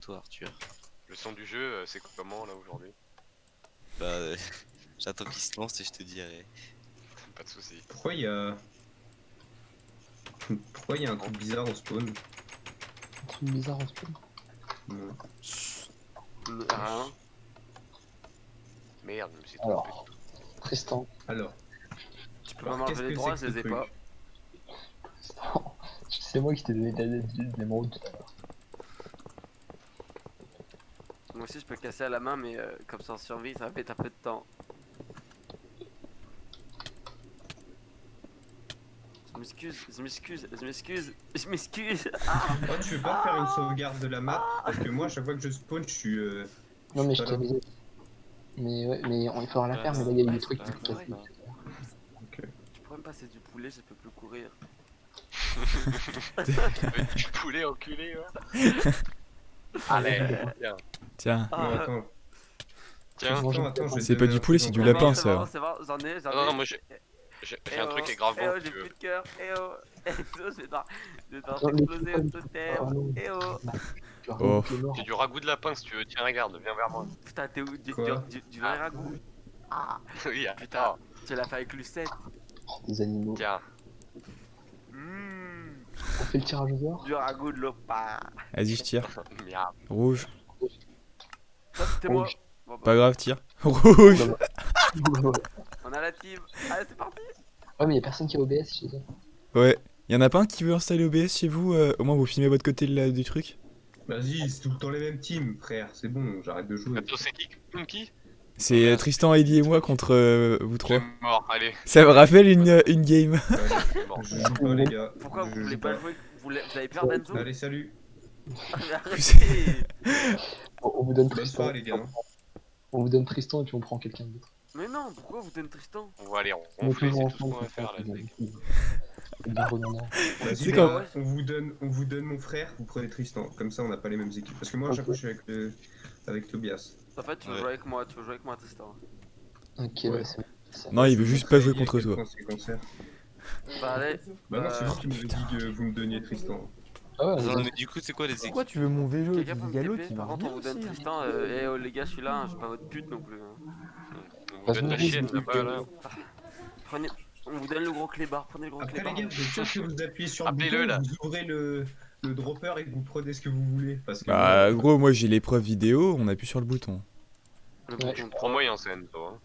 toi Arthur. Le son du jeu, c'est comment là aujourd'hui? Bah, j'attends qu'il se lance et je te dirai. Pas de soucis. Pourquoi il y a... Pourquoi il y a un truc bizarre au spawn? Un truc bizarre en spawn. Non. Rien. Merde, je me suis Alors. trompé. Tristan. Alors, Tu peux Alors, pas m'enlever qu'est-ce les que droits, c'est je que les ce ai pas. truc? Tristan. C'est moi qui t'ai donné ta l'émeraude tout à l'heure. Moi aussi je peux casser à la main, mais comme ça en survie, ça va mettre un peu de temps. Je m'excuse. Ah, oh, tu veux pas faire une sauvegarde de la map? Parce que moi, à chaque fois que je spawn, je suis... Non mais je pas t'ai là. dit. Mais ouais, mais il faudra la faire, mais là il y a eu Ouais, des trucs c'est qui pas cassent. vrai. Ok. Tu pourrais me passer du poulet, je peux plus courir. Du poulet enculé, ouais. Allez, tiens. Tiens, Non, attends. Tiens. Attends, je vais C'est te pas donner du un poulet, truc c'est du encore. lapin, C'est ça. bon, c'est bon, j'en ai. Non, moi j'ai un truc qui est grave bon. Eh oh, si j'ai tu veux. plus de cœur. Eh oh, je vais devoir Attends, mais exploser tu au peux- totem. Oh non. Eh oh. Tu as Oh. remonté les morts. J'ai du ragoût de lapin si tu veux. Tiens, regarde, viens vers moi. Putain, t'es où? Quoi? Du vrai ragoût. Ah, Oui, putain, attends. tu l'as fait avec Lucette. Des animaux. Tiens. On fait le tirage au sort. Du ragoût de l'opa. vas-y, je tire. Merde. Rouge. Ça, c'était moi. Rouge. Bon, bah, Pas grave, tire. Rouge. on a la team. Allez, c'est parti. Ouais, mais y'a personne qui a OBS chez eux. Ouais. Y'en a pas un qui veut installer OBS chez vous? Au moins, vous filmez votre côté du truc. Vas-y, c'est tout le temps les mêmes teams, frère. C'est bon, j'arrête de jouer. Attends, c'est qui? C'est Tristan, Ellie et moi contre vous Je trois. suis mort, allez. Ça me rappelle une game. Je suis mort. Je joue pas, les gars. Pourquoi vous Je voulez joue pas jouer? Vous avez peur d'Enzo? Allez, salut. Mais arrêtez. On vous donne Bonne Tristan. soirée, les gars. On vous donne Tristan et puis on prend quelqu'un d'autre. Mais non, pourquoi vous donnez Tristan? On va aller On est ronfler, toujours c'est tout ce qu'on ensemble. va faire là, mec. C'est bien redondant. Vas-y, C'est les comme- gars, on vous donne mon frère, vous prenez Tristan. Comme ça, on n'a pas les mêmes équipes. Parce que moi, à chaque Ok. fois, je suis avec Tobias. En fait, tu veux Ouais. jouer avec moi, Tristan. Ok, Ouais. ouais, c'est Non, il veut juste pas jouer contre toi. toi. Bah allez. Bah non, c'est vous qui m'avez dit que vous me donniez Tristan. Ah ouais, Non, mais du coup, c'est quoi les équipes? Pourquoi tu veux mon vélo Quelqu'un peut me Gallo, TP? tu Par vas contre, on vous bien donne aussi, hein. Tristan. Eh oh les gars, je suis là, hein, je suis pas votre pute non plus. Hein. On vous donne la Vas-y, chienne vas-y, là-bas là. Prenez. On vous donne le gros clébard, prenez le gros Après, les clébard. gars, vous êtes sûr que vous appuyez sur le Appelez-le, là. bouton, vous ouvrez le dropper et que vous prenez ce que vous voulez. Parce que Bah, moi, gros, moi j'ai les preuves vidéo, on appuie sur le bouton. Le Ouais. bouton Prends 3. moyen scène, toi.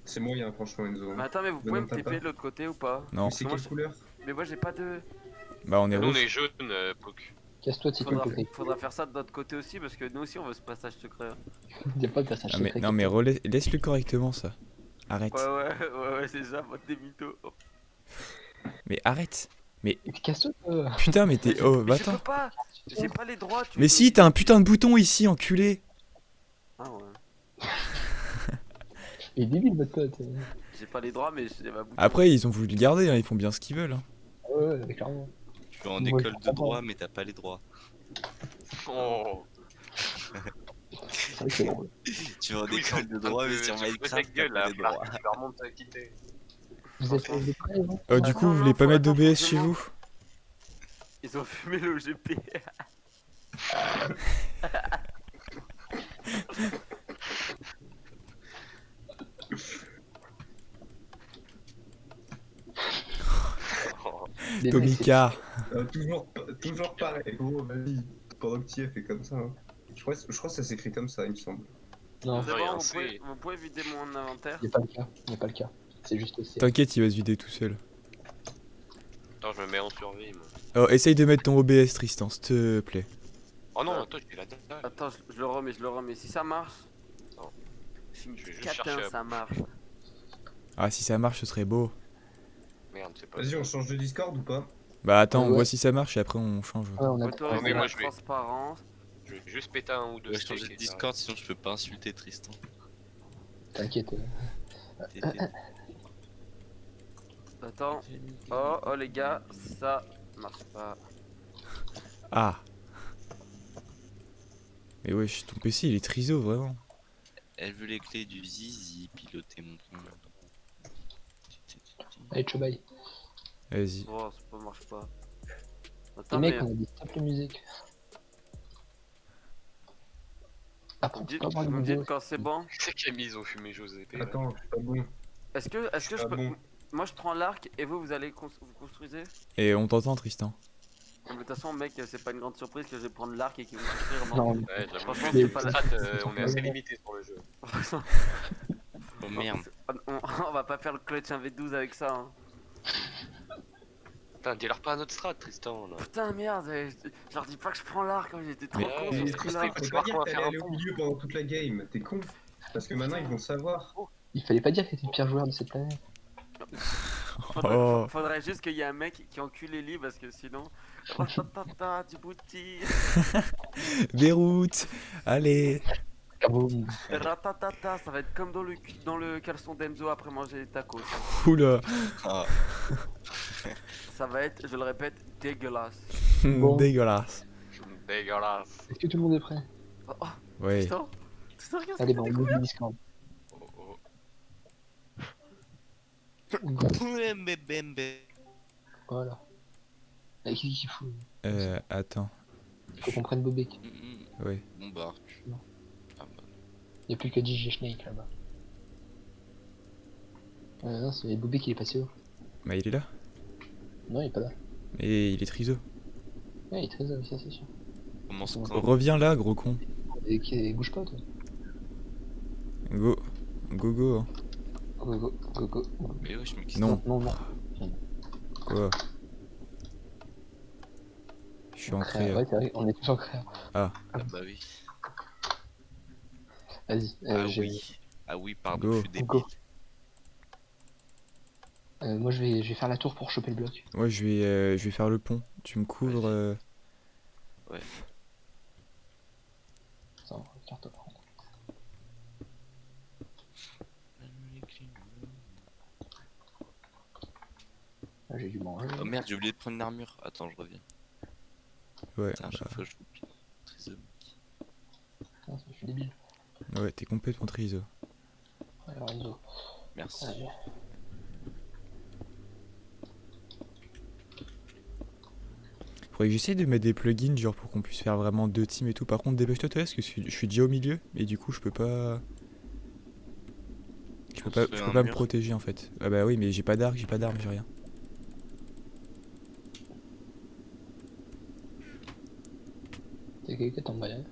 c'est moyen, franchement, Enzo. Mais attends, mais vous pouvez me TP de l'autre côté ou pas? Non. Mais c'est Moi, quelle je- couleur? Mais moi j'ai pas de. Bah, on est Nous on rouge. est jaune, Poc. Casse-toi, Tico, Faudra faire ça de notre côté aussi parce que nous aussi on veut ce passage secret. Y'a pas de passage Ah, mais, secret. non, mais laisse-le correctement ça. Arrête. Ouais, c'est ça, mode des mythos. Oh. Mais arrête. Casse-toi, toi. Putain, mais t'es. Oh, bah Mais je peux attends. pas. J'ai pas les droits. Tu Mais me- si, t'as un putain de bouton ici, enculé. Ah ouais. Il est débile, votre pote. J'ai pas les droits, mais j'ai ma bouton. Après, ils ont voulu le garder, hein, ils font bien ce qu'ils veulent. Hein. Ouais, clairement. Tu es en Moi, école je de comprends. droit, mais t'as pas les droits. Oh. C'est vrai que c'est drôle. Tu es en Oui, école de droit, mais sur tu fous ta Minecraft, gueule t'as là, pas les droits. tu leur montres ta quitter. Vous êtes prêts, vous Du coup, non, vous voulez non, pas faut- mettre attends, d'OBS faut chez vraiment- vous? Ils ont fumé le GP. Oh. Les mecs, Tomika. Toujours pareil, gros, vas-y. Pendant que tu es fait comme ça. Hein. Je crois que ça s'écrit comme ça, il me semble. Non, C'est Non, y a bon, un vous pouvez vider mon inventaire. y'a pas le cas. Y'a pas le cas. C'est juste aussi. T'inquiète, il va se vider tout seul. Attends, je me mets en survie moi. Oh, essaye de mettre ton OBS, Tristan, s'il te plaît. Oh non, attends, j'ai la dalle. Attends, je le remets. Si ça marche. Non. Je suis une Je vais juste catin, chercher à ça marche. Ah, si ça marche, ce serait beau. Merde, c'est pas. Vas-y, on change de Discord ou pas? Bah, attends, on Ouais. voit si ça marche et après on change. Ouais, on a Autoriser mais moi, la je vais- transparence. Je vais juste péter un ou deux Ouais, je change steaks de et ça Discord, sinon je peux pas insulter Tristan. T'inquiète. Attends. Oh les gars, ça marche pas. Ah. Mais wesh, ton PC il est triso, vraiment. Elle veut les clés du zizi, piloter mon point. Allez, ciao, bye. Vas-y. Oh, ça marche pas. Les Attends, mecs, mais. on a dit stop la musique. Après, Vous tu me peux avoir dites, vous une me dites vidéo. quand c'est bon. C'est Camille, ils ont fumé José. Ouais. Attends, je suis pas bon. Est-ce que je Ah peux. bon. Moi je prends l'arc et vous allez vous construisez? Et on t'entend, Tristan. Non, mais de toute façon, mec, c'est pas une grande surprise que je vais prendre l'arc et qu'ils vont construire. Non, Non, Ouais, j'avoue, Franchement, les c'est pas la- stats, on est assez limité sur le jeu. Oh merde. On va pas faire le clutch 1v12 avec ça. Hein. Putain, dis-leur pas à notre strat, Tristan. Là. Putain, merde, je leur dis pas que je prends l'arc, hein, j'étais trop Mais- con Ouais, sur ce mais coup-là. faut Faut savoir pas dire qu'on va que faire t'allais un aller au pont. milieu pendant toute la game, t'es con. Parce que maintenant ils vont savoir. il fallait pas dire que t'étais le pire joueur de cette planète. Oh. Faudrait juste qu'il y ait un mec qui encule Ellie parce que sinon. Ratatata, Djibouti. Beyrouth. Allez. Kaboum. Ratatata, ça va être comme dans le caleçon d'Enzo après manger des tacos. Oula. Ah, Ça va être, je le répète, dégueulasse. Bon. Dégueulasse. Dégueulasse. Est-ce que tout le monde est prêt? Oh, oh, Ouais. Tristan Tristan, regarde ce Allez, que bon, t'as on découvert. ouvre le Discord. Oh, oh. Voilà. Là, qui fout? Attends. Faut qu'on prenne Bobek. Ouais. Bon bah. Non. Ah bah. Y'a plus que DJ Snake là-bas. Non, c'est Bobek il est passé où? Bah, il est là. Non, il est pas là. Et il est triso. Ouais, il est très ça c'est sûr. Comment se Bon. quand Reviens là, gros con. Et bouge pas, toi. Go. Go, go. Hein. Go, go, go, go. Mais wesh, mais qu'est-ce Non. Non, non. Quoi? Je suis entré. Créa. Ouais, c'est vrai, on est tous en créa. Ah bah oui. Vas-y, Ah j'ai- oui. Ah oui, pardon, Go. je suis débile. Go. Moi je vais faire la tour pour choper le bloc. Ouais, je vais faire le pont. Tu me couvres. Attends, carte à prendre. Ah, j'ai dû manger. Oh merde, j'ai oublié de prendre une armure. Attends, je reviens. Ouais. Putain, à chaque fois je l'oublie. Trisomique. Ah, je suis débile. Ouais, t'es complètement triso. Ouais, alors Enzo. Merci. Allez. Faudrait que j'essaye de mettre des plugins, genre pour qu'on puisse faire vraiment deux teams et tout. Par contre, dépêche-toi, toi, parce que je suis déjà au milieu, et du coup, je peux pas. Je peux Construire pas un me mur. protéger en fait. Ah bah oui, mais j'ai pas d'arc, j'ai pas d'arme, j'ai rien. T'es quelqu'un tombe malade.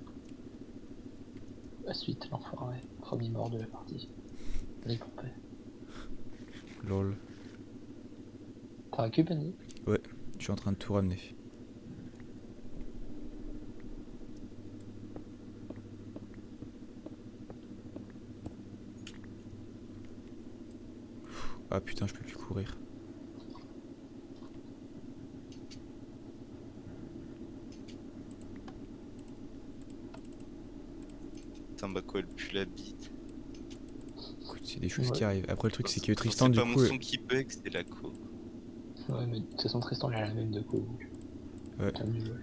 La suite, l'enfoiré. Premier mort de la partie. Allez, pour paix. Lol. T'as récupéré? Je suis en train de tout ramener. Ah putain, je peux plus courir. Putain, bah quoi, elle pue la bite. Écoute, c'est des choses Ouais. qui arrivent. Après, le truc, c'est que Quand Tristan, c'est du pas coup. mon son qui bug, c'est la co. Ouais, mais de toute façon, Tristan, il a la même de quoi. Donc. Ouais. T'as mieux joué.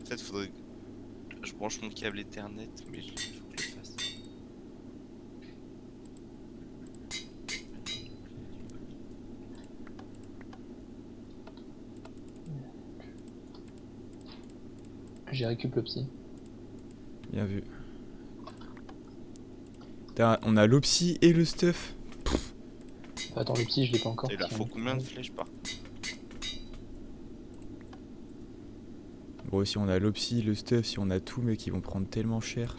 Peut-être faudrait que je branche mon câble Ethernet, mais il faut que je le fasse. J'ai récup le psy. Bien vu. Putain, on a l'opsy et le stuff. Attends, le psy, je l'ai pas encore. Il leur parce faut que- combien de flèches par contre? Bon, si on a l'opsy, le stuff, si on a tout, mec, ils vont prendre tellement cher.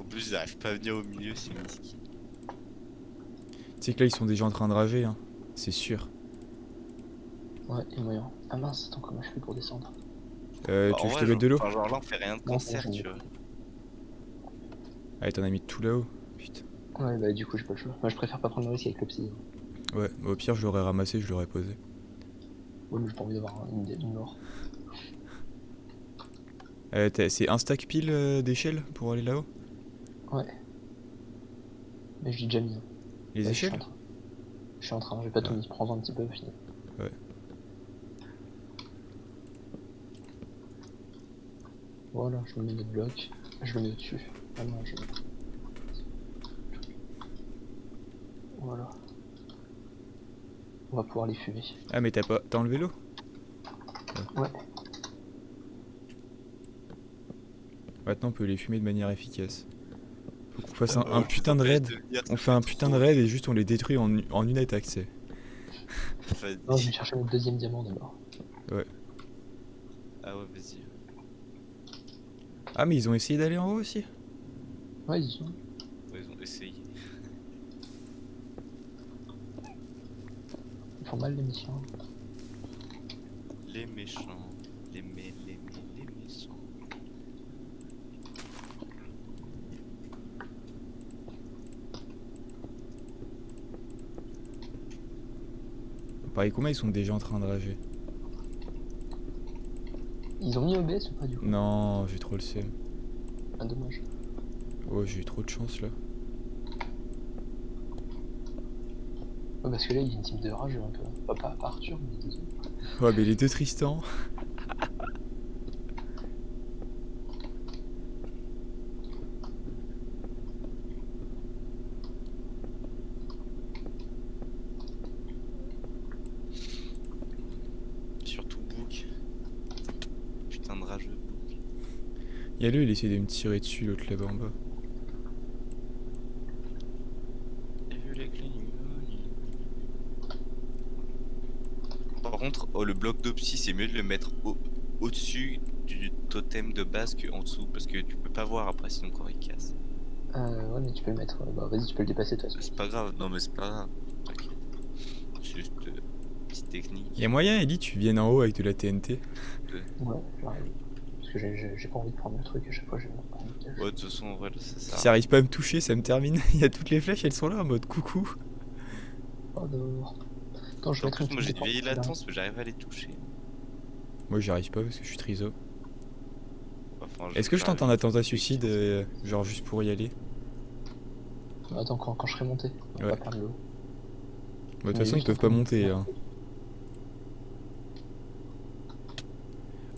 En plus, ils arrivent pas à venir au milieu, c'est miskin. Tu sais que là, ils sont déjà en train de rager, hein. C'est sûr. Ouais, et moyen. Ah mince, attends, comment je fais pour descendre? Tu veux que je te mette de l'eau? Enfin, genre là, on fait rien de Non, concert, c'est bon. tu vois. Allez, t'en as mis tout là-haut. Putain. Ouais, bah du coup, j'ai pas le choix. Moi, je préfère pas prendre le risque avec le psy. Ouais, bah, au pire, je l'aurais ramassé, je l'aurais posé. Ouais, mais j'ai pas envie d'avoir une mort. C'est un stack pile d'échelles pour aller là-haut? Ouais. Mais je l'ai déjà mis. Hein. Les Ouais, échelles? Je suis en train, j'ai pas tout Ouais. mis. Prends-en un petit peu, fini. Ouais. Voilà, je me mets notre bloc. Je le mets au-dessus. Ah non, je... Voilà. On va pouvoir les fumer. Ah, mais t'as enlevé l'eau? Ouais. Maintenant, on peut les fumer de manière efficace. Faut qu'on fasse un Oh, putain de raid. On fait un putain de raid et juste on les détruit en une attaque, c'est. Non, je vais chercher mon deuxième diamant d'abord. Ah ouais, vas-y. Ah, mais ils ont essayé d'aller en haut aussi? Ouais, ils y sont. Ouais, ils ont essayé. Ils font mal les missions. Les méchants. Les méchants. Pareil, combien ils sont déjà en train de rager? Ils ont mis OBS ou pas du coup? Non, j'ai trop le seum. Ah, dommage. Oh, j'ai eu trop de chance là. Ouais, parce que là, il y a une team de rageux un peu. Pas Arthur, mais les deux autres. Ouais, mais les deux Tristan. Surtout Book. Putain de rageux. Y'a lui, il essaie de me tirer dessus, l'autre là-bas en bas. J'ai vu les clés. Par contre, oh, le bloc d'Opsy, c'est mieux de le mettre au-dessus du totem de base qu'en dessous, parce que tu peux pas voir après sinon quand il casse. Ouais, mais tu peux le mettre. Bah, vas-y, tu peux le dépasser de toute façon. C'est pas grave, non mais c'est pas grave. T'inquiète. C'est juste petite technique. Y'a moyen, Ellie, tu viennes en haut avec de la TNT? Ouais, j'arrive. Parce que j'ai pas envie de prendre le truc à chaque fois, je vais me prendre une cache. Ouais, de toute façon, en vrai, ça Si sert. ça arrive pas à me toucher, ça me termine. Y'a toutes les flèches, elles sont là en mode coucou. Oh, d'abord. Attends, je vais En mettre plus, une moi j'ai petite une vieille défense, là. latence, mais j'arrive à les toucher. Moi, j'y arrive pas parce que je suis triso. Enfin, Est-ce que je tente un j'arrive. attentat suicide, genre juste pour y aller? Attends, quand je serai monté, on va Ouais. pas perdre l'eau. Bah, de toute façon, ils peuvent pas monter. Hein.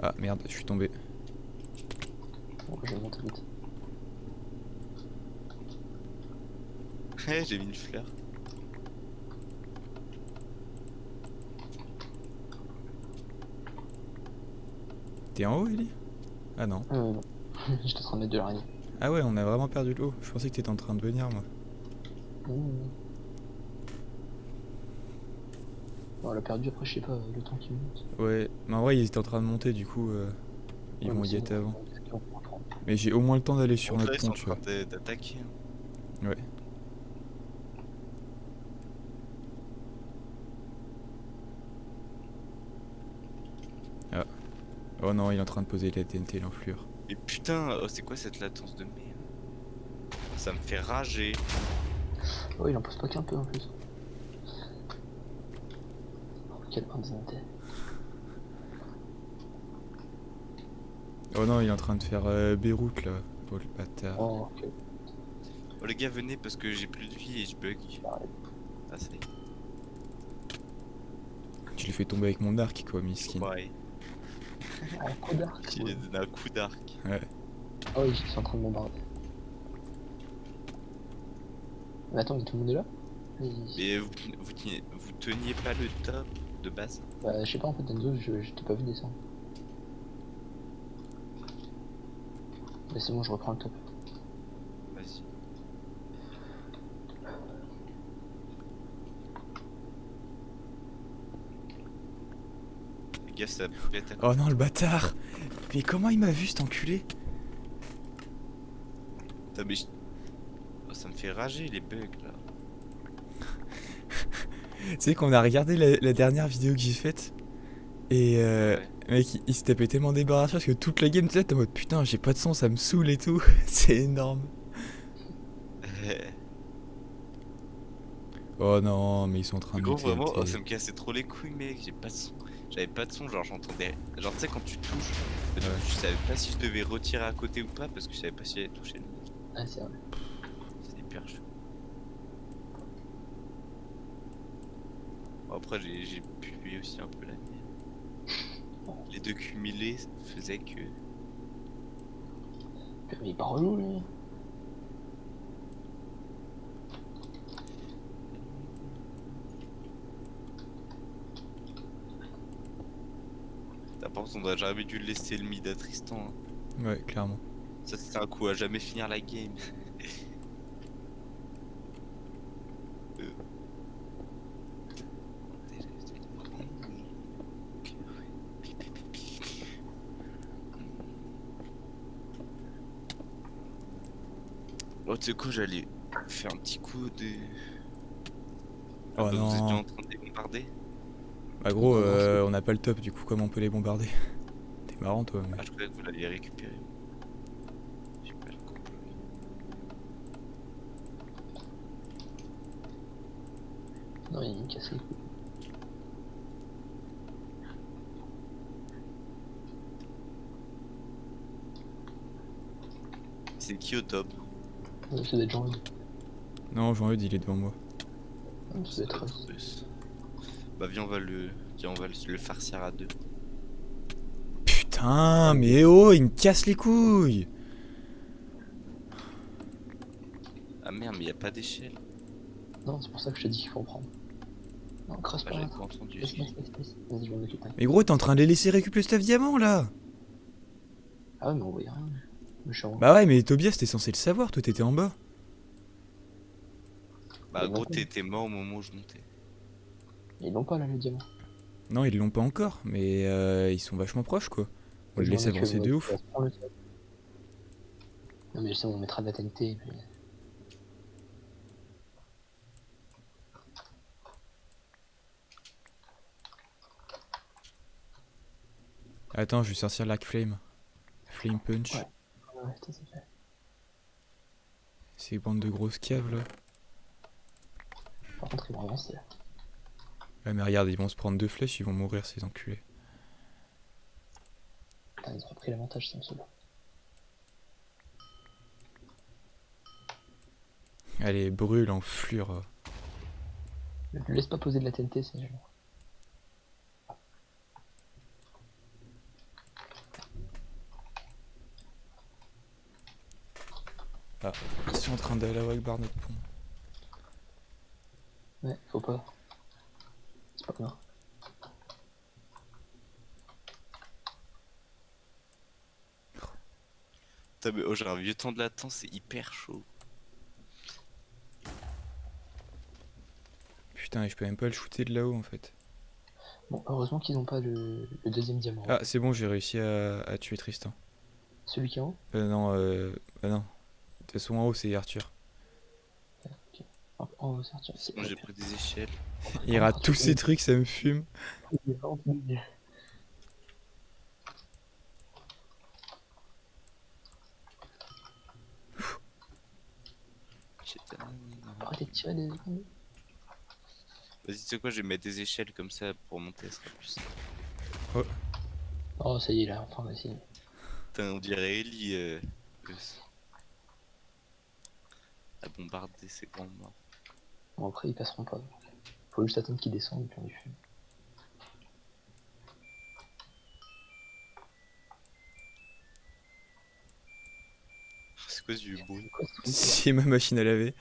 Ah merde, je suis tombé. Bon, je vais monter vite. Ouais, j'ai mis une fleur. T'es en haut, Ellie? Ah non. Non. J'étais en train de mettre de l'araignée. Ah ouais, on a vraiment perdu l'eau. Je pensais que t'étais en train de venir, moi. Bon, on l'a perdu après, je sais pas, le temps qui monte. Ouais, mais en vrai, ils étaient en train de monter, du coup, ils Ouais, vont mais y c'est être bon, avant. on va prendre. Mais j'ai au moins le temps d'aller sur Donc là, notre ils sont pont, en tu vois. train d'attaquer. Hein. Ouais. Ah. Oh non, il est en train de poser la TNT, l'enflure. Mais putain, oh, c'est quoi cette latence de merde? Ça me fait rager. Oh, il en pose pas qu'un peu en plus. Oh, quelle indignité. Oh non, il est en train de faire Beyrouth, là. Oh, le bâtard. Oh, ok. Oh les gars, venez parce que j'ai plus de vie et je bug. Ah, ça y est. Tu le fais tomber avec mon arc, quoi, miskin. Ouais, Ah, coup d'arc. il Ouais. a donné un coup d'arc. Ouais. Ah oui, je suis en train de bombarder. Mais attends, mais tout le monde est là? Mais vous teniez pas le top de base? Bah, je sais pas, en fait, Enzo, je t'ai pas vu descendre. Mais c'est bon, je reprends le top. Vas-y. Les gars, ça peut être. Oh non, le bâtard! Mais comment il m'a vu, cet enculé? Putain, mais oh, ça me fait rager les bugs là. Tu sais qu'on a regardé la dernière vidéo que j'ai faite et Ouais. mec il se tapait tellement débarrassé parce que toute la game tu sais t'es en mode putain j'ai pas de son ça me saoule et tout. C'est énorme. Oh non mais ils sont en train Mais de gros, me vraiment, TNT. oh, ça me cassait trop les couilles, mec. J'ai pas de son. J'avais pas de son, genre j'entendais. Genre, tu sais, quand tu touches, je savais pas si je devais retirer à côté ou pas parce que je savais pas si j'allais toucher le mec. Ah, c'est vrai. C'est hyper chaud. Bon, après, j'ai pu aussi un peu la mienne. Les deux cumulés faisaient que. Mais il est pas relou, lui. Par contre, on aurait jamais dû laisser le mid à Tristan, hein. Ouais, clairement. Ça, c'était un coup à jamais finir la game. Euh. Oh, tu sais quoi, j'allais faire un petit coup de. Oh Vous étiez non. en train de les bombarder? Bah gros, on n'a pas le top, du coup, comment on peut les bombarder? T'es marrant, toi, mais... Ah, je croyais que vous l'alliez récupérer. J'ai pas le compris. Non, il me casse les couilles. C'est qui au top? Ça doit être Jean-Eudes. Non, Jean-Eudes, il est devant moi. Ça doit être Russ. Russ. Bah viens, on va le farcir à deux. Putain, mais oh, il me casse les couilles! Ah merde, mais y a pas d'échelle. Non, c'est pour ça que je te dis qu'il faut en prendre. Non, creuse Bah pas j'avais là. pas entendu. Laisse. Vas-y, je vais m'occuper. Mais gros, t'es en train de les laisser récupérer le stuff diamant, là! Ah ouais, mais on voyait rien. Mais je suis en... Bah ouais, mais Tobias, t'es censé le savoir, toi, t'étais en bas. Bah Mais gros, non. t'étais mort au moment où je montais. Ils l'ont pas là, le diamant. Non, ils l'ont pas encore, mais ils sont vachement proches, quoi. On les Je laisse m'en occupe, avancer de moi, ouf. je prends le seul. Non, mais je sais, on mettra de la TNT. Et puis... Attends, je vais sortir l'arc flame. Flame punch. Ouais. Ouais, ça c'est fait. Ces bandes de grosses caves, là. Par contre, ils vont avancer là. Ouais, mais regarde, ils vont se prendre 2 flèches, ils vont mourir, ces enculés. Putain, ils ont repris l'avantage, c'est un seul. Allez, brûle en flure. Ne lui laisse pas poser de la TNT, c'est gênant. Ah, ils sont en train d'aller avec bar notre pont. Ouais, faut pas. C'est pas bien. Putain, mais oh, j'ai un vieux temps de latence, c'est hyper chaud. Putain, et je peux même pas le shooter de là-haut, en fait. Bon, heureusement qu'ils ont pas le deuxième diamant. Ah, c'est bon, j'ai réussi à tuer Tristan. Celui qui est en haut. Non, bah non. De toute façon, en haut, c'est Arthur. En haut, c'est Arthur. Moi j'ai pris des échelles. Il rate tous ces trucs, ça me fume. Arrêtez de tirer des secondes. Vas-y, tu sais quoi, je vais mettre des échelles comme ça pour monter, ça sera plus simple. Oh, ça y est, là, enfin, vas-y. Putain, on dirait Ellie. À bombarder ces grands morts. Bon, après, ils passeront pas. Faut juste attendre qu'ils descendent et puis on les fume. C'est quoi ce vieux bruit? C'est ma machine à laver.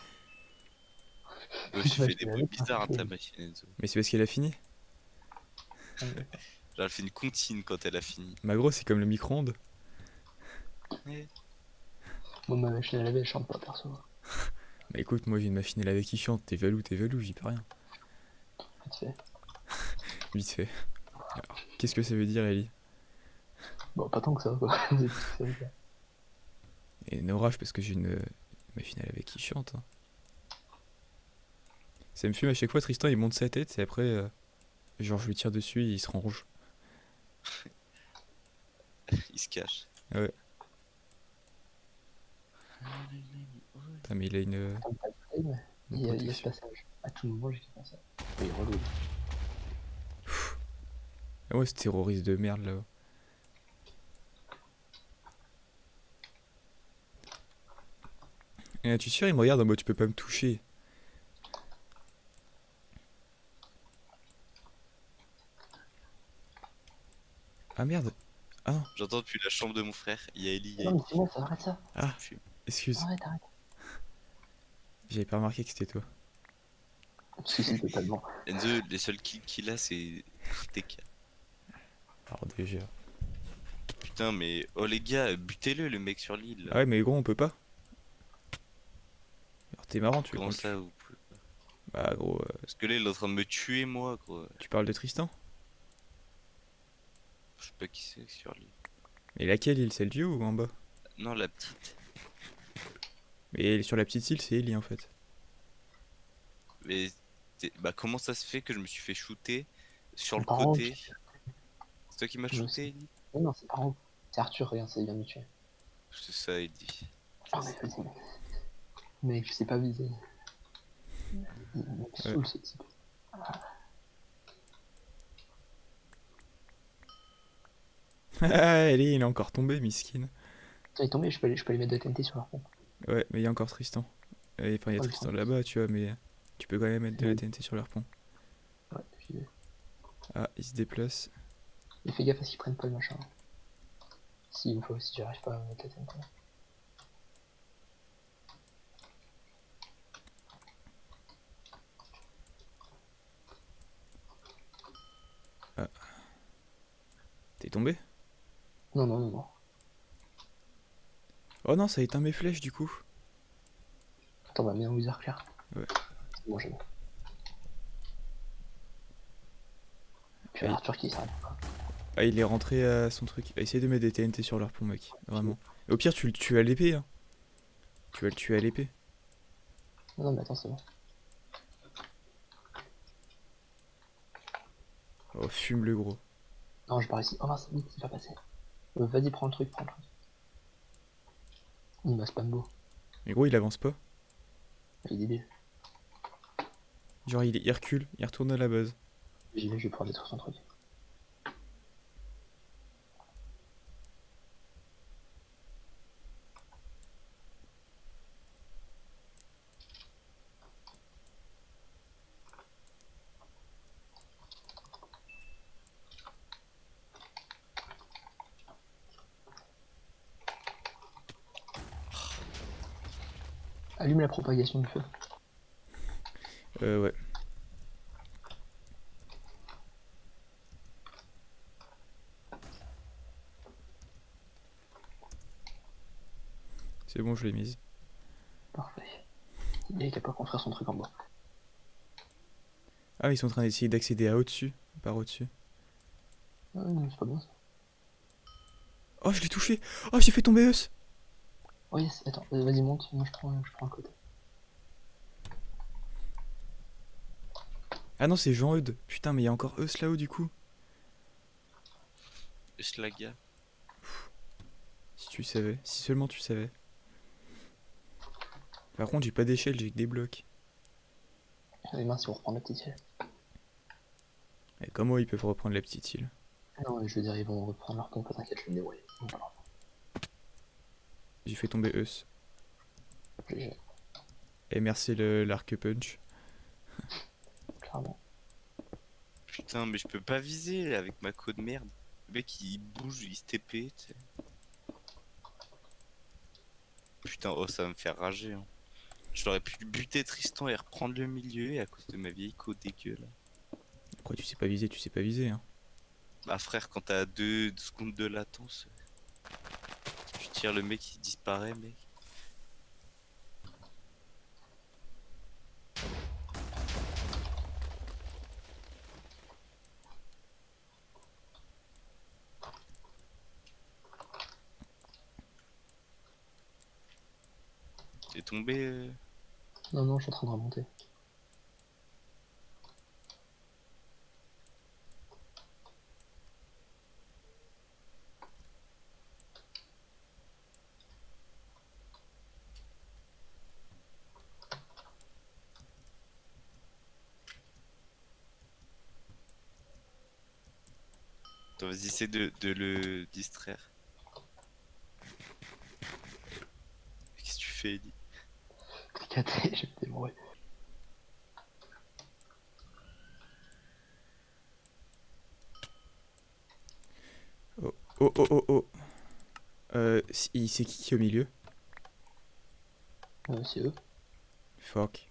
J'ai fait des bruits bizarres à ta machine, Enzo. Mais c'est parce qu'elle a fini. Genre, elle fait une comptine quand elle a fini. Ma gros, c'est comme le micro-ondes. Moi, ma machine à laver, elle chante pas perso. Bah écoute, moi j'ai une machine à laver qui chante. T'es valou, j'y peux rien. Vite fait. Vite fait. Alors, qu'est-ce que ça veut dire, Ellie? Bon, pas tant que ça, quoi. C'est tout ce que ça veut dire. Et no rage parce que j'ai une machine à laver qui chante. Hein. Ça me fume à chaque fois, Tristan il monte sa tête et après, genre je lui tire dessus et il se rend rouge. Il se cache. Ouais. Putain, mais il a une Il y a ce protection. passage. À tout moment, j'ai fait ça. Oui, relou. Ah ouais, ce terroriste de merde là. Et tu es sûr, il me regarde en mode tu peux pas me toucher. Ah merde. Ah non. J'entends depuis la chambre de mon frère, il y a Ellie. Non, mais c'est bon, ça arrête ça. Ah, excuse. Arrête. J'avais pas remarqué que c'était toi. Si, totalement. Enzo, les seuls kills qu'il a, c'est TK. Alors déjà. Putain, mais oh les gars, butez-le le mec sur l'île. Ah ouais, mais gros, on peut pas. Alors t'es marrant, tu veux Comment qu'on le ça tue. vous pouvez pas? Bah gros, Parce que là, il est en train de me tuer, moi, gros. tu parles de Tristan? Je sais pas qui c'est sur l'île. Mais laquelle île? Celle du haut ou en bas? Non, la petite. Mais sur la petite île, c'est Ellie en fait. Mais bah comment ça se fait que je me suis fait shooter sur le Par contre, côté? C'est toi qui m'as Je shooté, sais. Ellie? Non, non, c'est pas Rogue. C'est Arthur, regarde, ça vient de me tuer. C'est ça, Ellie. Ah, mais vas-y, mec. Mec, je sais pas viser. Il me saoule ce type. Ah, Ellie, il est encore tombé, miskin. Tiens, il est tombé, je peux aller mettre de la TNT sur leur pont. Ouais, mais il y a encore Tristan. Enfin, il y a Oh, le Tristan Tristan. là-bas, tu vois, mais tu peux quand même mettre de la Oui. TNT sur leur pont. Ouais, j'y vais. Ah, il se déplace. Mais fais gaffe à ce qu'ils prennent pas le machin. Si, une fois aussi, j'arrive pas à mettre la TNT. T'es tombé? Non, non, non, non. Oh non, ça a éteint mes flèches du coup. Attends, on va mettre un wizard clair. Ouais. C'est bon, j'ai mis. Puis Ouais. Arthur qui s'arrête pas. Ah, il est rentré à son truc. Essaye de mettre des TNT sur leur pont, mec. Vraiment. Et au pire, tu le tues à l'épée, hein. Tu vas le tuer à l'épée. Non, non, mais attends, c'est bon. Oh, fume le gros. Non, je pars ici. Oh mince, vite, c'est pas passé. Vas-y, prends le truc, prends le truc. Il m'a spambo. Mais gros, il avance pas. Il est débile. Genre, il recule, il retourne à la base. J'y vais, je vais pouvoir détruire son truc. Allume la propagation du feu. Ouais. C'est bon, je l'ai mise. Parfait. Il est capable de construire son truc en bois. Ah, ils sont en train d'essayer d'accéder à au-dessus, par au-dessus. Ah, non, c'est pas bon ça. Oh, je l'ai touché. Oh, j'ai fait tomber Eus. Oh yes, attends, vas-y monte, moi je prends un côté. Ah non, c'est Jean-Eudes. Putain, mais il y a encore Eus là-haut du coup. Schlaga. Si tu savais, si seulement tu savais. Par contre, j'ai pas d'échelle, j'ai que des blocs. Les mains si on reprend la petite île. Et comment ils peuvent reprendre la petite île? Non, je veux dire, ils vont reprendre leur pompe, t'inquiète, je vais me débrouiller. Bon, voilà. J'ai fait tomber Eus. GG, Et merci l'arc punch. clairement. Putain, mais je peux pas viser avec ma co de merde. Le mec il bouge, il se TP, tu sais. Putain, oh ça va me faire rager. Hein. J'aurais pu buter Tristan et reprendre le milieu et à cause de ma vieille co dégueu là. Après, tu sais pas viser, tu sais pas viser. Hein. Bah frère, quand t'as 2 secondes de latence, tu tires le mec il disparaît mec. T'es tombé Non, non, je suis en train de remonter. Attends, vas-y, essaie de le distraire. Qu'est-ce que tu fais, Ellie? Clique à T, je vais me débrouiller. Oh, oh, oh, oh, oh. C'est qui est au milieu? C'est eux. Fuck.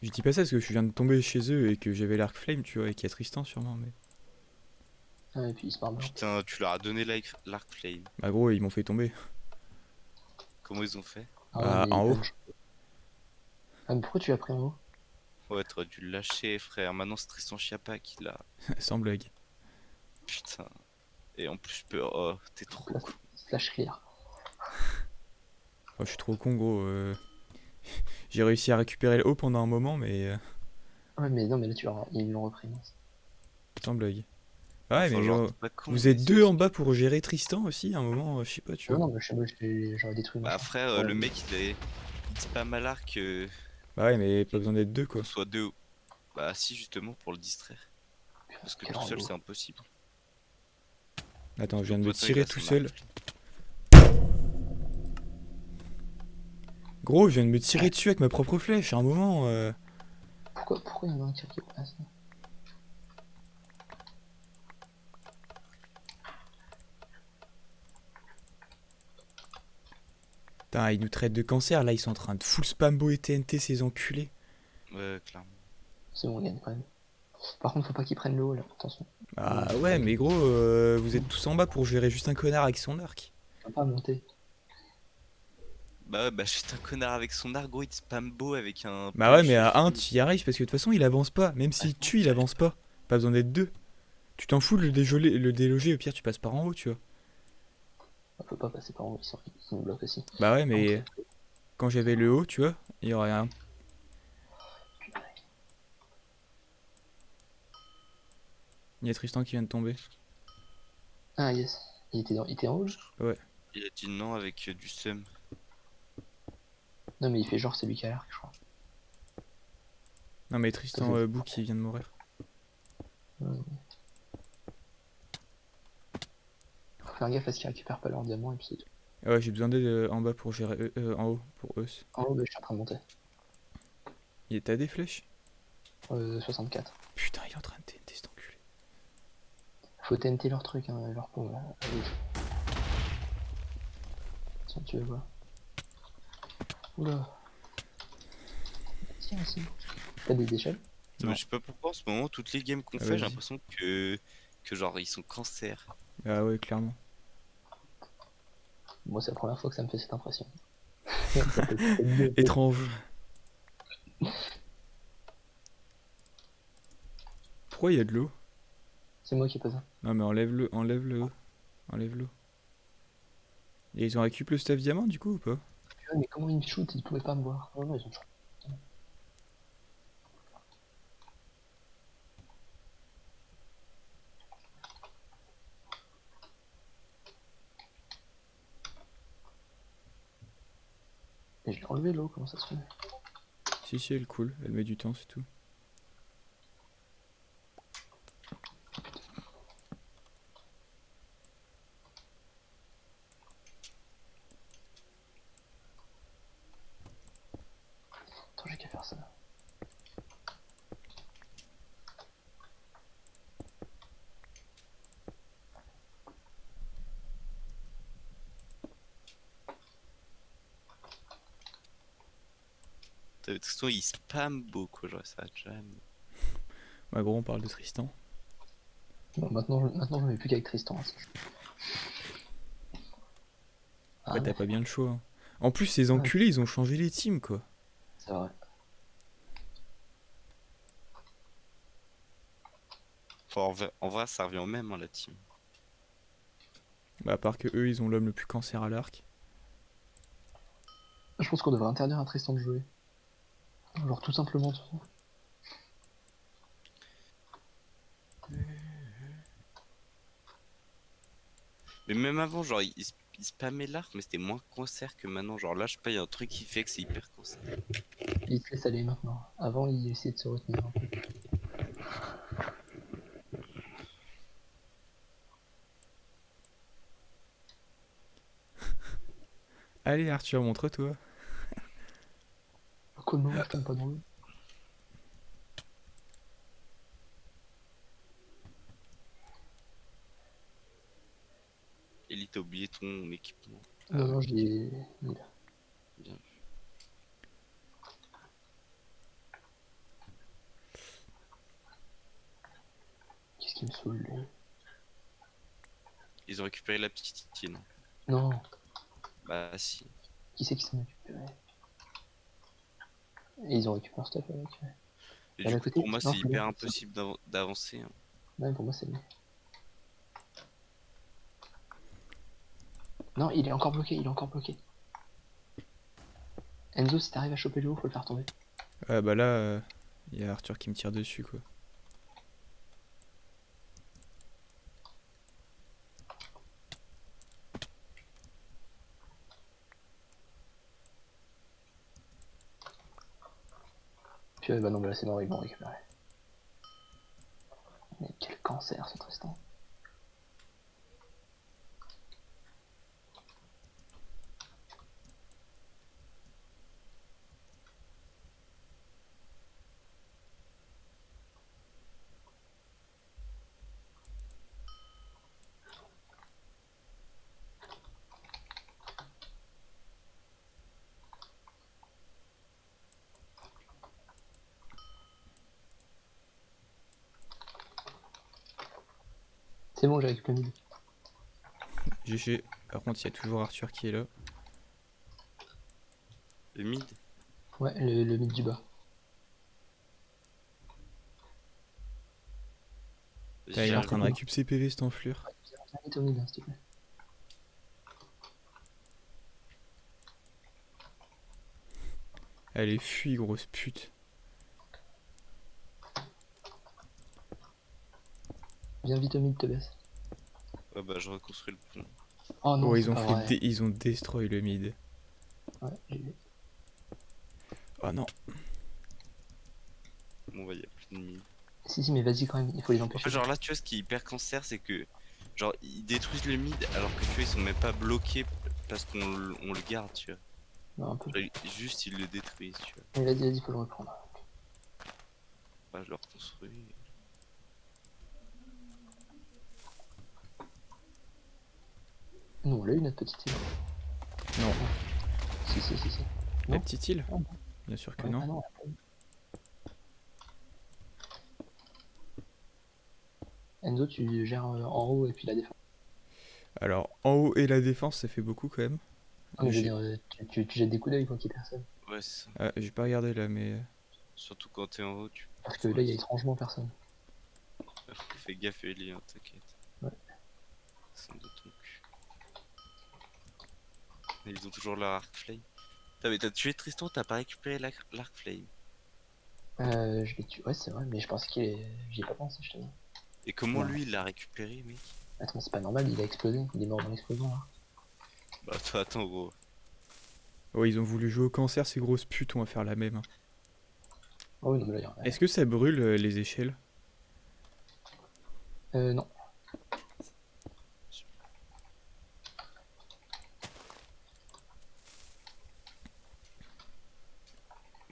Je dis pas ça parce que je viens de tomber chez eux et que j'avais l'arc flame, tu vois, et qu'il y a Tristan sûrement, mais. Ah, et puis il se barre blanc. Putain, tu leur as donné l'arc flame. Bah gros, ils m'ont fait tomber. Comment ils ont fait? Ah, Bah, mais en haut. Ah, mais pourquoi tu l'as pris en haut? Ouais, t'aurais dû le lâcher, frère. Maintenant, c'est Tristan Chiappa qui l'a. Sans blague. Putain. Et en plus, je peux. Oh, t'es trop Là, con. slash clear. Oh, je suis trop con, gros. J'ai réussi à récupérer le haut pendant un moment, mais Ouais, mais non, mais là, ils l'ont repris. sans blague. Ouais, Enfin, mais genre, gros, t'es pas con, vous mais êtes c'est deux aussi- en bas pour gérer Tristan aussi, à un moment, je sais pas, tu Non, vois. non, mais j'aurais détruit Bah, machin. frère, Ouais, le mec, il spam à l'arc, Bah ouais, mais pas besoin d'être deux, quoi. qu'on soit deux. Bah, si, justement, pour le distraire. Parce que quel tout seul, relou. c'est impossible. Attends, je Donc, viens de me maintenant, il tirer a tout son seul. arc. Gros, je viens de me tirer dessus avec ma propre flèche, à un moment. Pourquoi il y en a un qui ah, ça. Putain, ils nous traitent de cancer, là, ils sont en train de full spambo et TNT, ces enculés. Ouais, clairement. C'est bon, on gagne quand même. Par contre, faut pas qu'ils prennent le haut là, attention. Ah Ouais, ouais, mais gros, vous êtes tous en bas pour gérer juste un connard avec son arc. On va pas monter. Bah, ouais, bah, juste un connard avec son arc, gros, il te spam beau avec un. Bah ouais, punch mais à un, fou. tu y arrives parce que de toute façon, il avance pas. Même s'il tue, il avance pas. Pas besoin d'être deux. Tu t'en fous de le déloger, au pire, tu passes par en haut, tu vois. On peut pas passer par en haut, ils nous bloquent aussi. Bah ouais, mais quand j'avais le haut, tu vois, il y aurait un. Il y a Tristan qui vient de tomber. Ah yes, il était en haut. Il a dit non avec du seum. Non mais il fait genre c'est lui qui a l'arc, je crois. Non, mais Tristan Bou qui vient de mourir. Faut faire gaffe à ce qu'ils récupèrent pas leur diamant et puis c'est tout. Ah ouais, j'ai besoin d'aide en bas pour gérer. En haut, pour eux. En haut, bah, je suis en train de monter. T'as des flèches? 64. Putain, il est en train de TNT cet enculé. Faut TNT leur truc, hein, leur pont là. Allez. Tiens, tu veux voir. Oula. Tiens, c'est bon. T'as des échelles? Non. Je sais pas pourquoi en ce moment, toutes les games qu'on Ah, fait, j'ai vas-y. l'impression que genre ils sont cancer. Ah ouais, clairement. Moi, c'est la première fois que ça me fait cette impression. Étrange. Pourquoi il y a de l'eau? C'est moi qui ai pas ça. Non mais enlève-le, enlève-le. Enlève-le. Et ils ont récupéré le stuff diamant du coup ou pas? Putain, mais comment ils me shootent? Ils pouvaient pas me voir. Oh non, ils ont shoot. Et je l'ai enlevé l'eau, comment ça se fait? Si, elle coule, elle met du temps, c'est tout. Attends, j'ai qu'à faire ça. De toute façon, il spam beaucoup, genre ça jamais. Bah gros, on parle de Tristan. Bon, maintenant je ne mets plus qu'avec Tristan. Hein, Après, ah, t'as pas bien le choix. Hein. En plus, ces enculés, ils ont changé les teams, quoi. c'est vrai. Enfin, en vrai, ça revient au même, hein, la team. Bah à part que eux, ils ont l'homme le plus cancer à l'arc. Je pense qu'on devrait interdire à Tristan de jouer. Genre tout simplement. Tu vois. Mais même avant, genre, il spammait l'arc, mais c'était moins cancer que maintenant. Genre là, je sais pas, il y a un truc qui fait que c'est hyper cancer. Il se laisse aller maintenant. Avant, il essayait de se retenir un peu. Allez Arthur, montre-toi. Comment je tombe pas dans l'eau? Ellie, t'as oublié ton équipement. Non, non, je l'ai mis là. Bien vu. Qu'est-ce qui me saoule lui? Ils ont récupéré la petite Itienne. Non, Bah si. qui c'est qui s'en occupe? Et ils ont récupéré leur stuff avec. Et Bah, du à coup, côté, pour moi, non, c'est c'est hyper bon. impossible d'avancer, hein. Ouais, pour moi c'est lui. Non, il est encore bloqué, il est encore bloqué. Enzo, si t'arrives à choper le haut, faut le faire tomber. Ah bah là, il y a Arthur qui me tire dessus quoi. Puis bah non, bah là c'est mort, ils vont récupérer. Mais quel cancer ce Tristan. C'est bon, j'ai récupéré le mid. GG. Par contre, il y a toujours Arthur qui est là. Le mid. Ouais, le mid du bas. Putain, il est en train de récup ses PV cette enflure. Viens vite au mid, hein, s'il te plaît. Allez, fuis, grosse pute. Viens vite au mid, te baisse. Ouais, bah je reconstruis le pont. Oh non, Oh, c'est ils ont pas fait vrai. ils ont destroy le mid. Ouais, j'ai vu. Oh non. Bon, bah, y a plus de mid. Si, mais vas-y quand même, il faut les En empêcher. fait, genre là, tu vois, ce qui est hyper cancer, c'est que genre ils détruisent le mid alors que tu vois, ils sont même pas bloqués parce on le garde, tu vois. Non, un peu. Genre, juste ils le détruisent, tu vois. Mais vas-y, faut le reprendre. Bah, je le reconstruis. Nous, on l'a eu notre petite île. Non. Si. La Non. petite île? Ah, bon. Bien sûr que Ouais, non. ah non, on l'a pas eu. Enzo, tu gères en haut et puis la défense. Alors, en haut et la défense, ça fait beaucoup quand même. Non, mais je veux J'ai- dire, tu jettes des coups d'œil quand il y a personne. Ouais, c'est ça. Ah, j'ai pas regardé là, mais. Surtout quand t'es en haut, tu Parce que là, il y a étrangement personne. fais gaffe, Ellie, hein, t'inquiète. Ouais. Ils sont de ton cul. Et ils ont toujours leur arc flame. Putain, mais t'as tué Tristan, t'as pas récupéré l'arc flame. Je l'ai tué. Ouais, c'est vrai, mais je pense qu'il est. J'y ai pas pensé, je te dis. Et comment Ouais. lui il l'a récupéré, mec? Attends, c'est pas normal, il a explosé. Il est mort dans l'explosion là. Bah, toi, attends, gros. Oh, ils ont voulu jouer au cancer, ces grosses putes, on va faire la même, hein. Oh oui, non, mais là, il y en a. Est-ce que ça brûle les échelles? Non.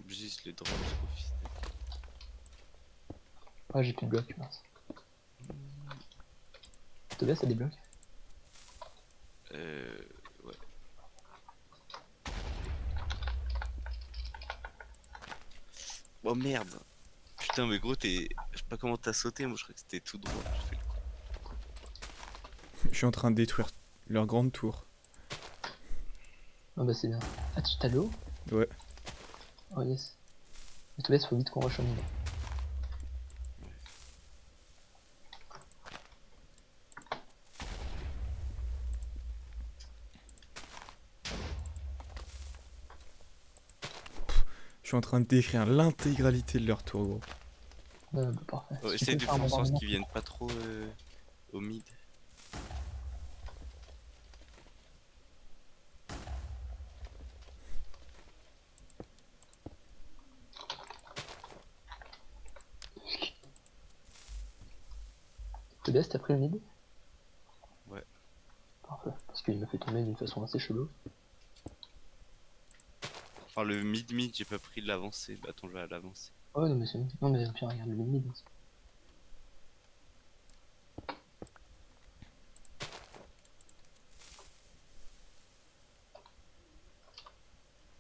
Juste le drop, c'est trop fils. Ah, j'ai plus de blocs, mince. Tobias a des blocs? Ouais. Oh merde! Putain, mais gros, t'es. Je sais pas comment t'as sauté, moi je crois que c'était tout droit. J'ai fait le coup. Je suis en train de détruire leur grande tour. Ah bah c'est bien. Ah, tu t'as l'eau? Ouais. Oh yes. Mais Tobias, faut vite qu'on rush au mid. Je suis en train de décrire l'intégralité de leur tour, gros. Bah parfait. Oh, Si tu essaye peux de faire un faire en sorte bombardement. qu'ils viennent pas trop au mid. Tobias, t'as pris le mid? Ouais. Parfait. Parce qu'il m'a fait tomber d'une façon assez chelou. Enfin, le mid-mid, j'ai pas pris de l'avancée. Bah, attends, je vais à l'avancée. Oh non, mais c'est bon. Non, mais puis regarde le mid.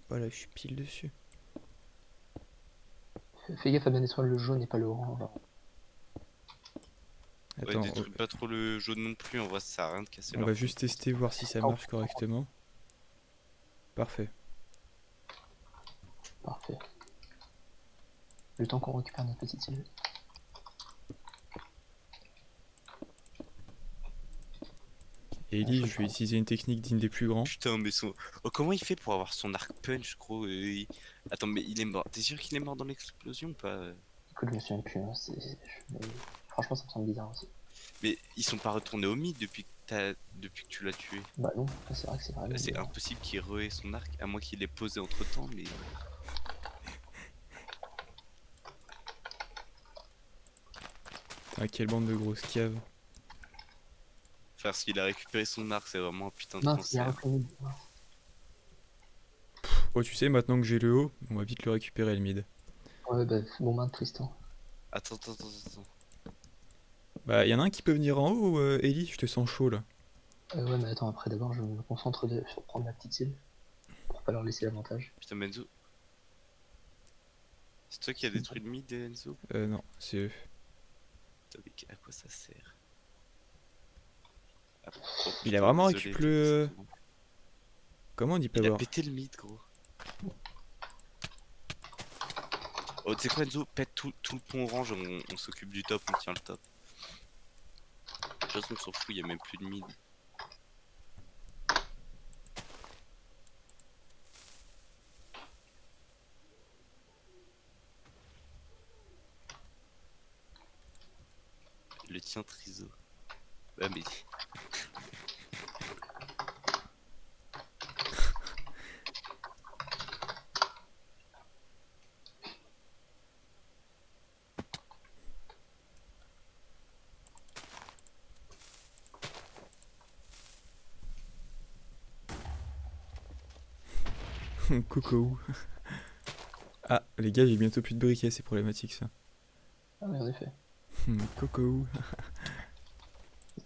Voilà, je suis pile dessus. Fais gaffe à bien détruire le jaune et pas le orange. Ouais, Attends, détruis pas trop le jaune non plus, en vrai ça sert à rien de casser on leur va fond. juste tester, voir si ça marche correctement. Parfait. Parfait. Le temps qu'on récupère notre petite île. Et Ellie, je vais utiliser une technique digne des plus grands. Putain, mais son... Oh, comment il fait pour avoir son arc punch, gros Attends, mais il est mort. T'es sûr qu'il est mort dans l'explosion ou pas Écoute, je me souviens plus. Hein. Mais franchement, ça me semble bizarre aussi. Mais ils sont pas retournés au mid depuis que tu l'as tué. Bah non, c'est vrai que c'est vraiment Là, c'est bizarre. impossible qu'il re son arc, à moins qu'il l'ait posé entre temps, mais. Ah, quelle bande de grosses caves. Enfin, s'il a récupéré son arc, c'est vraiment un putain de Non, il y a cancer. repris. Oh, tu sais, maintenant que j'ai le haut, on va vite le récupérer le mid. Ouais, bah, bon main de Tristan. Attends. Bah, y'en a un qui peut venir en haut, Ellie, je te sens chaud là. Ouais, mais attends, après, d'abord, je me concentre sur prendre la petite île. Pour pas leur laisser l'avantage. Putain, mais Enzo. C'est toi qui as détruit le mid, Enzo Non, c'est eux. Putain, mais à quoi ça sert Ah, oh, Il a putain, vraiment désolé, récupéré le- c'est bon. Comment on dit pas Il a voir? pété le mid, gros. Oh, tu sais quoi, Enzo? Pète tout le pont orange, on s'occupe du top, on tient le top. De toute façon, on s'en fout, il y a même plus de mid. Le tien, Triso. Ah, mais. Coucou. Ah, les gars, j'ai bientôt plus de briquets, c'est problématique ça. Ah, mais en effet. Coucou.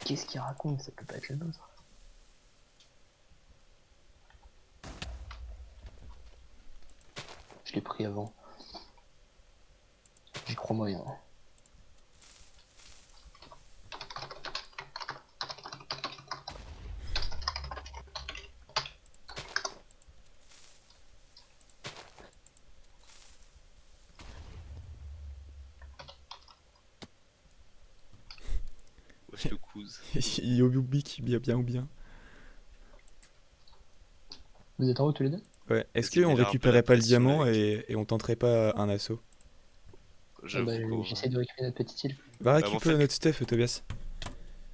Qu'est-ce qu'il raconte? Ça peut pas être le nôtre. Je l'ai pris avant. J'y crois moyen. Wesh, le couze. Yobubik, bien ou bien. Vous êtes en haut tous les deux? Ouais, est-ce Vas-y, qu'on mets-leur un peu récupérait la pas le pression diamant avec. et on tenterait pas un assaut? J'avoue Bah, qu'en j'essaie de récupérer notre petite île. Va en récupérer fait- notre stuff, Tobias.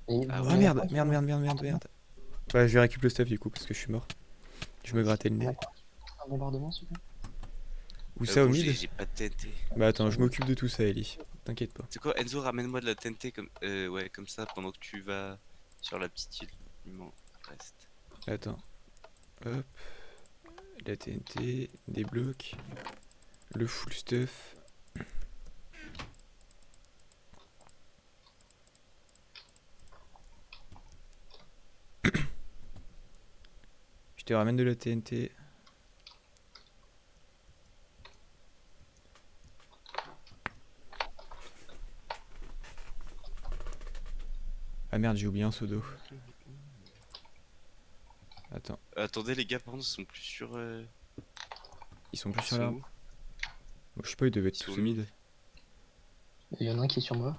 Et Ah vous Oh ouais. merde, avez merde. Bah, je vais récupérer le stuff du coup, parce que je suis mort. Je me grattais le nez. un bombardement, s'il vous plaît? Où ça, au bon, mid? j'ai pas de TNT. Bah attends, je m'occupe de tout ça, Ellie. T'inquiète pas. C'est quoi, Enzo, ramène-moi de la TNT comme ça pendant que tu vas sur la petite île. Il m'en reste. Attends. Hop. La TNT, des blocs. Le full stuff. Je te ramène de la TNT. Ah merde, j'ai oublié un seau d'eau. Attends, Attendez, les gars, par contre, ils sont plus sur. ils sont plus Ils sur sont l'arbre. où Bon, je sais pas, ils devaient être Ils sont tous au au mid. mid. Il y en a un qui est sur moi.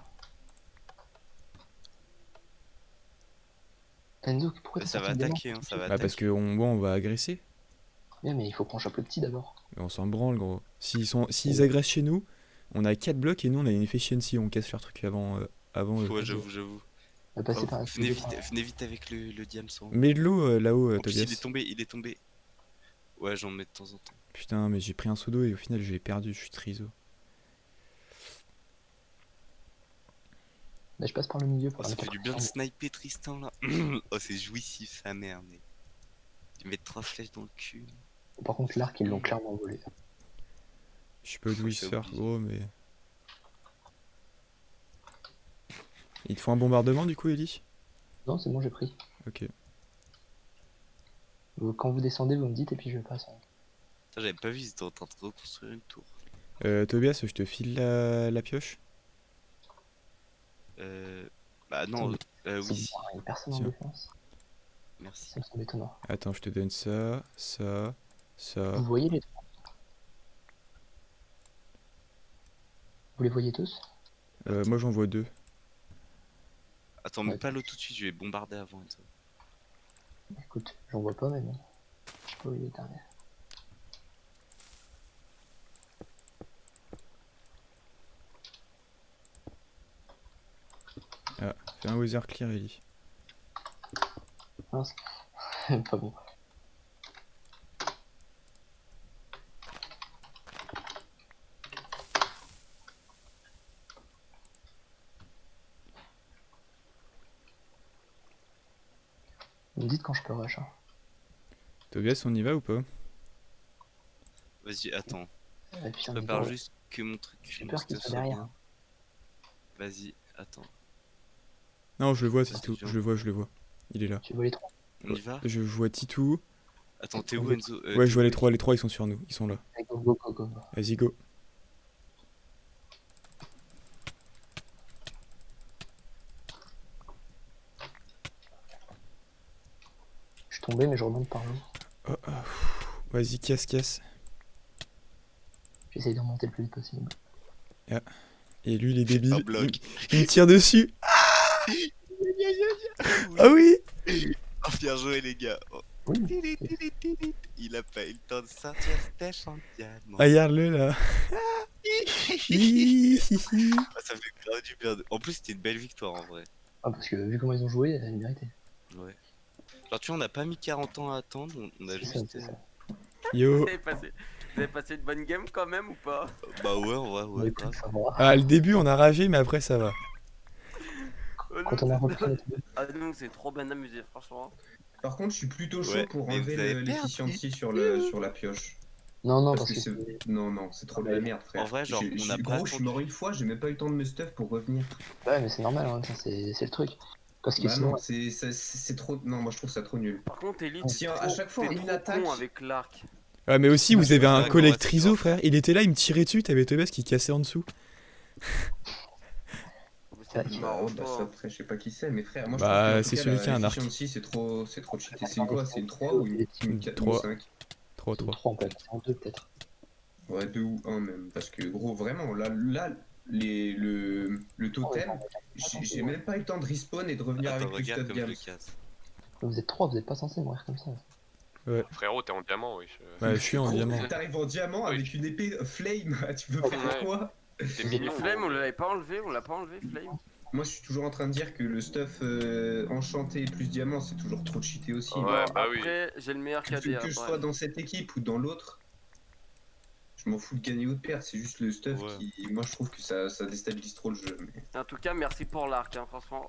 Enzo, pourquoi Bah, t'as ça va sorti le démon? attaquer, hein, ça va Bah attaquer. parce qu'on va agresser. Ouais, mais il faut qu'on chope le petit d'abord. Mais on s'en branle, gros. S'ils agressent chez nous, on a 4 blocs et nous on a une efficiency, on casse leur truc avant eux. Ouais, j'avoue. On va passer Oh, par la venez vite avec le diamant. Mets de l'eau là-haut, En plus, il est Tobias. tombé. Ouais, j'en mets de temps en temps. Putain, mais j'ai pris un seau d'eau et au final je l'ai perdu, je suis triso. Bah, je passe par le milieu Oh, pour ça aller fait du bien de prendre- sniper Tristan là. Oh, c'est jouissif, sa mère, mais. Tu mets 3 flèches dans le cul. Par contre, l'arc, ils l'ont clairement volé. Je sais pas d'où il C'est sort, obligé. gros, mais. Il te faut un bombardement du coup, Ellie? Non, c'est bon, j'ai pris. Ok. Quand vous descendez, vous me dites et puis je passe. Putain, j'avais pas vu, ils étaient en train de reconstruire une tour. Tobias, je te file la pioche? Bah non, C'est oui, si. bizarre, il y a personne en Tiens. défense. Merci. Ça me semble étonnant. Attends, je te donne ça, ça, ça. Vous voyez les trois? Vous les voyez tous? Moi j'en vois 2. Attends, mets Ouais. pas l'eau tout de suite, je vais bombarder avant. Enzo. Écoute, j'en vois pas, mais bon. Je sais pas où il est derrière. Fais un weather clear, Ellie. Mince. Pas bon. Vous me dites quand je peux rush. Hein. Tobias, on y va ou pas? Vas-y, attends. Et puis, Je on y prépare va. juste que mon truc. J'ai mon peur qu'il stuff soit soit derrière. bien. Vas-y, attends. Non, je le vois, Ça, Titou. c'est Je le vois, je le vois. Il est là. Tu vois les trois? On y va? Je vois Titou. Attends, t'es où Enzo? Ouais, t'es je vois où, les trois. Les trois, ils sont sur nous. Ils sont là. Allez, go, go, go, go, go. Vas-y, go. Je suis tombé, mais je remonte par l'eau. Oh, oh, vas-y, casse. J'essaye de remonter le plus vite possible. Et lui, il est débile. Un bloc. Il me tire dessus. Ah oui. Oh, bien joué, les gars. Oh. Oui. Il a pas eu le temps de sortir Steph en diamant. Ah, regarde-le là. Hihihi. Ah, ça fait grave du bien. En plus, c'était une belle victoire en vrai. Ah, parce que vu comment ils ont joué, elle méritait. Ouais. Genre, tu vois, on n'a pas mis 40 ans à attendre, on a C'est ça, juste. c'est ça. Yo. Vous avez passé une bonne game quand même ou pas? Bah ouais, ouais, Bon, ouais, écoute, grave. ça va. Ah, le début, on a ragé, mais après, ça va. Quand on a repris notre Ah nous c'est trop bien amusé franchement. Par contre, je suis plutôt chaud Ouais, pour mais enlever vous avez l'efficiency sur la pioche. Non, non, Parce parce que que c'est. Non, c'est trop de la merde, frère. En vrai, genre, on a pas Gros, je suis attendu. mort une fois, j'ai même pas eu le temps de me stuff pour revenir. Ouais, mais c'est normal, hein, ça, c'est le truc. Parce que Bah sinon, non, c'est trop. Non, moi je trouve ça trop nul. Par contre Elite, Si à chaque fois, t'es une trop attaque- con avec l'arc. Ouais, mais aussi, Bah, vous avez un ouais, collègue ouais, c'est Triso, grave. frère. Il était là, il me tirait dessus. T'avais Tobias qui cassait en dessous. C'est Ouais, marrant Bah, ça, toi. après, je sais pas qui c'est, mais frère, moi Bah, je trouve c'est que celui qui a un arc. l'efficiency, c'est trop cheaté. C'est quoi? C'est une 3 ou une Une 4 3. ou 5? 3, c'est 3. 3 on peut passer en 2 peut-être. Ouais, 2 ou 1 même. Parce que gros, vraiment, là le totem, j'ai même pas eu le temps de respawn et de revenir Attends, avec le regarde stuff comme je games. le casse. Vous êtes 3, vous êtes pas censé mourir comme ça. Frérot, t'es en diamant, oui. Ouais, je suis en Gros, diamant. T'arrives en diamant Oui. avec une épée flame, tu peux Ouais. faire quoi? T'es Et mignon. Flame on l'avait pas enlevé, on l'a pas enlevé Flame. Moi je suis toujours en train de dire que le stuff enchanté plus diamant c'est toujours trop cheaté aussi. Ouais, mais bah oui. Après j'ai le meilleur que, KD. que je sois dans cette équipe ou dans l'autre, je m'en fous de gagner ou de perdre, c'est juste le stuff Ouais. qui. Moi je trouve que ça déstabilise trop le jeu. Mais... En tout cas merci pour l'arc hein, franchement.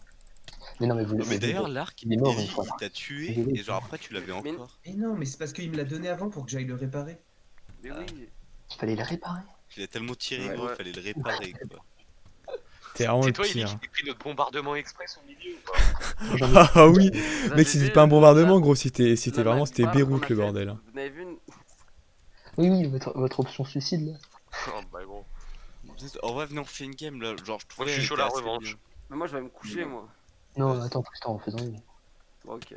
Mais non, mais vous Oh, mais d'ailleurs, l'arc, il est mort Ellie, une fois. il t'a tué Désolé. et genre après tu l'avais Mais- encore. Et non, mais c'est parce qu'il me l'a donné avant pour que j'aille le réparer. Mais Ah. oui. Il fallait le réparer. Il a tellement tiré, Ouais. gros, Ouais. il fallait le réparer quoi. T'es vraiment C'est le toi, Ellie, pire. qui t'es pris notre bombardement express au milieu ou pas? J'en ai- Ah oui. Vous Mec, avez c'était vu pas un le- bombardement, la- gros. C'était la vraiment, map c'était qu'on a Beyrouth le fait, bordel. Hein. Vous avez vu une... Oui, oui, votre option suicide là. Oh, bah bon. En vrai, venez, on refait une game là. Genre, je trouve Moi, je suis chaud la revanche. Mais moi je vais me coucher moi. Non, Vas-y. attends, Tristan, en faisant une. Bon, ok.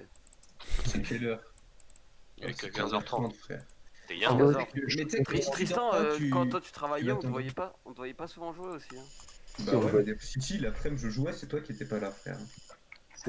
C'est quelle heure? Il est C'est 15h30. frère. T'es Ah, bien. ouais. Mais tu sais, quand tu Tristan, dors pas, quand toi tu travaillais, on te l'attends. voyait pas souvent jouer aussi. Hein. Bah ouais, mais si l'après-midi je jouais, c'est toi qui étais pas là, frère.